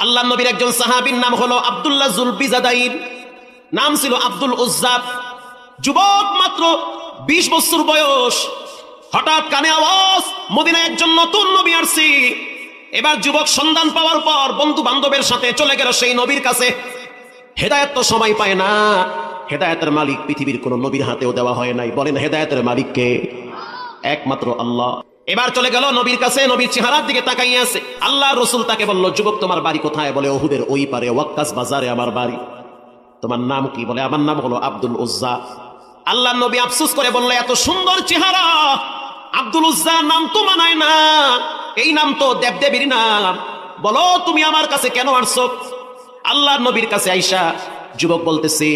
আল্লাহ নবীর একজন সাহাবীর নাম হলো আব্দুল্লাহ জুলবিজাদাইন, নাম ছিল আব্দুল উজ্জা। যুবক, মাত্র 20 বছর বয়স। হঠাৎ কানে আওয়াজ, মদিনায় একজন নতুন নবী আসছে। এবার যুবক সন্ধান পাওয়ার পর বন্ধু বান্ধবের সাথে চলে গেল সেই নবীর কাছে। হেদায়েত তো সময় পায় না, হেদায়েতের মালিক পৃথিবীর কোন নবীর হাতেও দেওয়া হয় নাই। বলেন হেদায়েতের মালিক কে? একমাত্র আল্লাহ। এবার চলে গেল নবীর কাছে, নবীর চেহারার দিকে তাকাইয়ে আছে। আল্লাহ রসুল তাকে বলল, যুবক তোমার বাড়ি কোথায়? বলে ওহুদের ওই পারে, ওয়াক্কাস বাজারে আমার বাড়ি। তোমার নাম কি? বলে আমার নাম হলো আব্দুল উজ্জা। আল্লাহ নবী আফসোস করে বললে, এত সুন্দর চেহারা, আব্দুল উজ্জা নাম তো মানায় না, এই নাম তো দেবদেবীর নাম। বলো তুমি আমার কাছে কেন আসছো? আল্লাহ নবীর কাছে আইসা যুবক বলতেছে,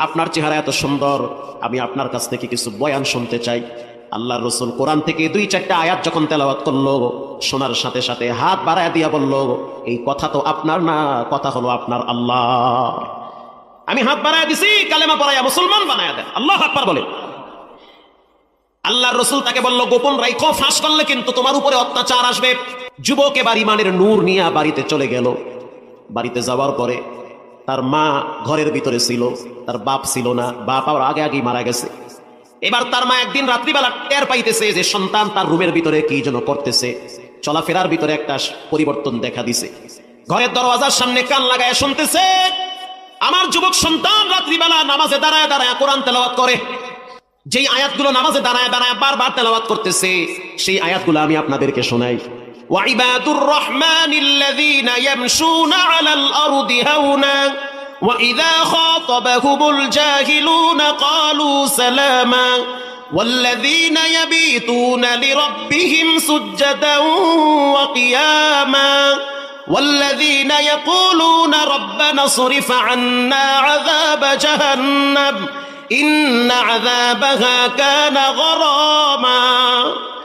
আপনার চেহারা এত সুন্দর, আমি আপনার কাছ থেকে কিছু বয়ান শুনতে চাই। আল্লাহর রাসূল কোরআন থেকে 2-4টা আয়াত যখন তেলাওয়াত করলো, শোনার সাথে সাথে হাত বাড়ায় দিয়া বলল, এই কথা তো আপনার না, কথা হলো আপনার আল্লাহ। আমি হাত বাড়ায় দিছি, কালেমা পড়াইয়া মুসলমান বানায়া দেন। আল্লাহু আকবার বলে। আল্লাহর রাসূল তাকে বলল, গোপন রাখো, ফাঁস করলে কিন্তু তোমার উপরে অত্যাচার আসবে। যুবক এবার ইমানের নূর নিয়ে বাড়িতে চলে গেল। বাড়িতে যাওয়ার পরে তার মা ঘরের ভিতরে ছিল, তার বাপ ছিল না, বাপ আর আগে আগেই মারা গেছে। এবার তার মা একদিন রাত্রিবেলা টের পাইতেছে যে সন্তান তার রুমের ভিতরে কি যেন করতেছে, চলাফেরার ভিতরে একটা পরিবর্তন দেখা দিছে। ঘরের দরওয়াজার সামনে কান লাগায় শুনতেছে, আমার যুবক সন্তান রাত্রিবেলা নামাজে দাঁড়ায় দাঁড়ায় কোরআন তেলাওয়াত করে। যেই আয়াতগুলো নামাজে দাঁড়ায় দাঁড়ায় বারবার তেলাওয়াত করতেছে, সেই আয়াতগুলো আমি আপনাদেরকে শোনাই। ওয়াইবাদুর রহমানিল্লাযীনা ইয়ামশুনা আলাল আরদি হাওনা وَإِذَا خَاطَبَهُمُ الْجَاهِلُونَ قَالُوا سَلَامًا وَالَّذِينَ يَبِيتُونَ لِرَبِّهِمْ سُجَّدًا وَقِيَامًا وَالَّذِينَ يَقُولُونَ رَبَّنَا اصْرِفْ عَنَّا عَذَابَ جَهَنَّمَ إِنَّ عَذَابَهَا كَانَ غَرَامًا।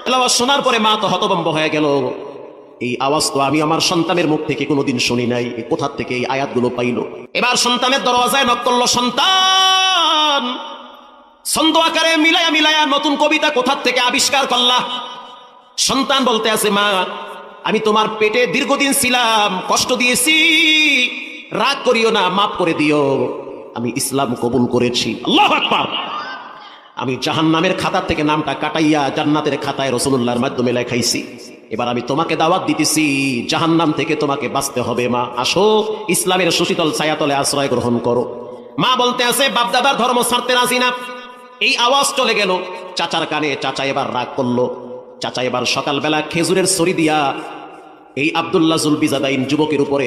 তেলাওয়াত শোনার পরে মা তো হতভম্ব হয়ে গেল। এই আওয়াজ তো আমি আমার সন্তানের মুখ থেকে কোনোদিন শুনি নাই, কোথা থেকে এই আয়াতগুলো পাইলো? এবার সন্তানের দরওয়াজায় নক করলো, সন্তান ছন্দ আকারে মিলায়া মিলায়া নতুন কবিতা কোথা থেকে আবিষ্কার করলা? সন্তান বলতে আছে, মা আমি তোমার পেটে দীর্ঘদিন ছিলাম, কষ্ট দিয়েছি, রাগ করিও না, মাফ করে দিও, আমি ইসলাম কবুল করেছি। আল্লাহু আকবার। আমি জাহান্নামের খাতা থেকে নামটা কাটাইয়া জান্নাতের খাতায় রাসূলুল্লাহর মাধ্যমে লেখাইছি। এবার আমি তোমাকে দাওয়াত দিতেছি, জাহান্নাম থেকে তোমাকে বাঁচতে হবে। মা আসো, ইসলামের সুশীতল ছায়াতলে আশ্রয় গ্রহণ করো। মা বলতে আছে, বাপ দাদার ধর্ম ছাড়তে রাজি না। এই আওয়াজ চলে গেল চাচার কানে। চাচা এবার রাগ করলো। চাচা এবার সকালবেলা খেজুরের ছড়ি দিয়া এই আব্দুল্লাহ জুলবিজাদাইন যুবকের উপরে